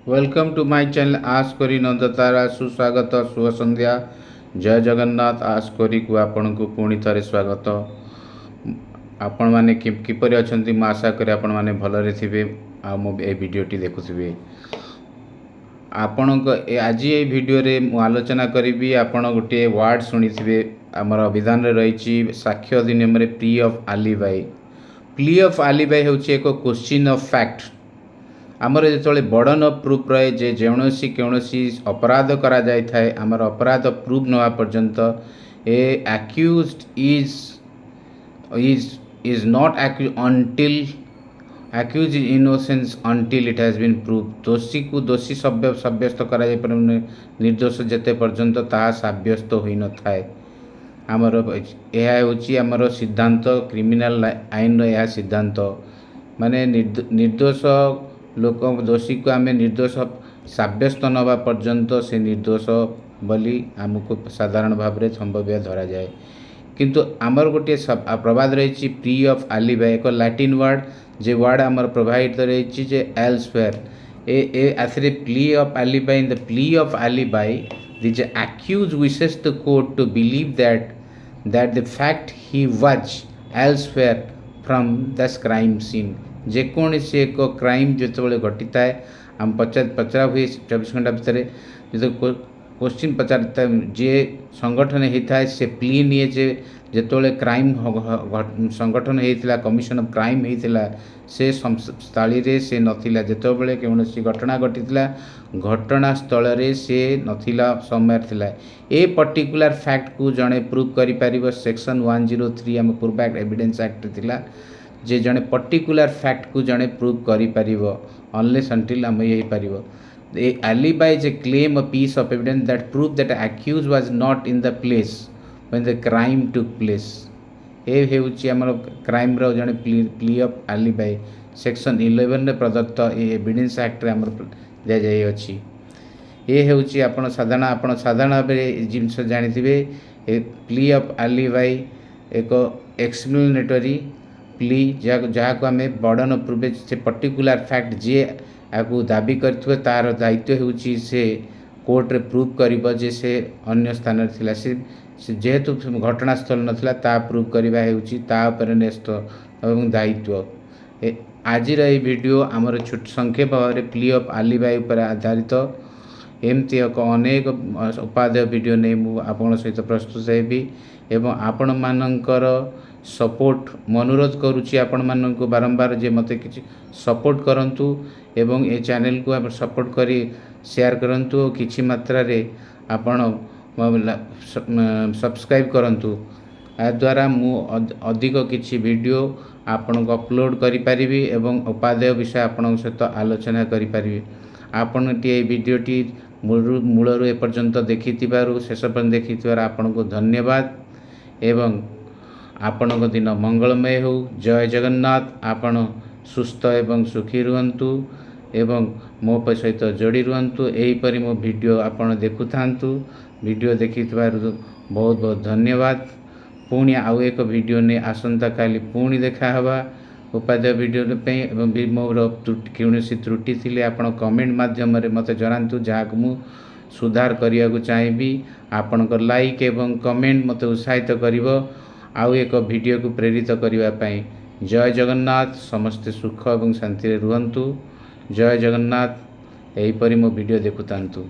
Welcome to my channel आस करी नंदतारा सुस्वागत शुभ संध्या जय जगन्नाथ आस करी को आपण को पुणी थे स्वागत आपण मैंने किपर अच्छा मुझे आशा करी आपण मैंने भलरे थे आ भिडटी देखुवे आपण आज ये वीडियो रे मु आलोचना करी आपण गोटे वार्ड शुणी थे आमर अभिधान रही साक्ष्य अधिनियम प्ली ऑफ आलिबाई। प्ली ऑफ आलिबाई हूँ एक क्वेश्चन ऑफ फैक्ट आमर जो बर्डन ऑफ प्रूफ रहे जे जेसी कौनसी अपराध करा जाय थाए आमर अपराध प्रूफ नवा पर्यंत a accused is is is not until accuse innocence until it has been proof दोषी को दोषी सब्यस्त करा जाय पर निर्दोष जेते पर्यंत ता सब्यस्त होई न थाए आमर यह होची आमर सिद्धांत क्रिमिनल आईन रो यह सिद्धांत माने निर्दोष लोक दोषी को आम निर्दोष सब्यस्त नवा पर्यंत से निर्दोष बोली आमको साधारण भाव में संभव्य धरा जाए किंतु आमर गोटे प्रवाद रही प्ली ऑफ आलिबाई एक लैटिन वर्ड जे वर्ड आमर प्रभावित रही जे एल्सवेयर ए आखिर plea of alibi in the plea of alibi the accuse विशेष the court to believe that the fact he was elsewhere from the crime scene जेकोसी एक क्राइम जो घटी थाए आम पचरा हुए 24 घंटा भितर जो क्वेश्चन पचार जे संगठन होता है से प्ली निए जे जिते क्राइम संगठन होता कमिशन ऑफ क्राइम होता से स्थली से नथिला जितेबाला कौन घटना घटी घटनास्थल से नथिला समय थिला ए पर्टिकुलर फैक्ट को जड़े प्रूव कर सेक्शन 103 आम पूर्व एविडेंस एक्ट थिला जे जड़े पर्टिकुलर फैक्ट को जड़े प्रूव कर अनलेस अंटिल आम ये पार alibi is a claim a piece of evidence that prove that accuse was not in the place when the crime took place ए हेउची हमर क्राइम रो जड़े प्ली ऑफ आलिबाई सेक्शन 11 रे प्रदत्त एविडेंस एक्ट रे हमर दिया जाय अछि ए हेउची आपण साधारण भाव जिनस जानिथिबे ए प्ली ऑफ आलिबाई एक एक्सप्लेनेटरी प्ली जहाँ को आम बर्डन ऑफ प्रूफ से पर्टिकुलर फैक्ट जे आपको दाबी कर तार दायित्व होउची से कोर्ट रे प्रूफ करिबो जे से अन्य स्थान थिला से जेहेतु घटनास्थल नथिला ता प्रूफ करबा होउची ता उपर न्यस्त एवं दायित्व आज वीडियो आमर छोट संक्षेप भाव में प्ली ऑफ आलिबाई उपर आधारित एमती एक अनेक उपादेय वीडियो नहीं मुझे सहित प्रस्तुत हेबी एवं आपण मानकर सपोर्ट अनुरोध करुच्ची आपण मान को बारंबार जे मते किसी सपोर्ट करंतु एवं ए चैनल को आप सपोर्ट करी शेयर करंतु किछि मात्रा रे आपण सब्सक्राइब करंतु आ द्वारा मु अधिक किछि वीडियो आपण को अपलोड करि परिबी एवं उपादेय विषय आपण सहित आलोचना करि परिबी आपण टी वीडियोटी मूलरू एपर्यंत देखिथिबारु शेष पर्यंत देखिथिबार आपण को धन्यवाद एवं आपण दिन मंगलमय हो। जय जगन्नाथ आपण सुस्थ एवं सुखी रुहंतु एवं मो सहित जोड़ी रुहंतु एहीपरि मो वीडियो आपण देखु थांतु वीडियो देखिथिबारु बहुत बहुत धन्यवाद पुणी आउ एक वीडियो ने आसंता काली पुणी देखा हवा उपादेय वीडियो पे एवं मोर कौनसी त्रुटि थिले आपण कमेंट माध्यम रे मते जनांतु जहाँ को मु सुधार करिया को चाहिबी आपणकर लाइक एवं कमेंट मते उत्साहित करिवो आउ एक वीडियो को प्रेरित करने पाई। जय जगन्नाथ समस्ते सुख और शांति रुहंतु। जय जगन्नाथ एहीपरि मो वीडियो देखुतांतु।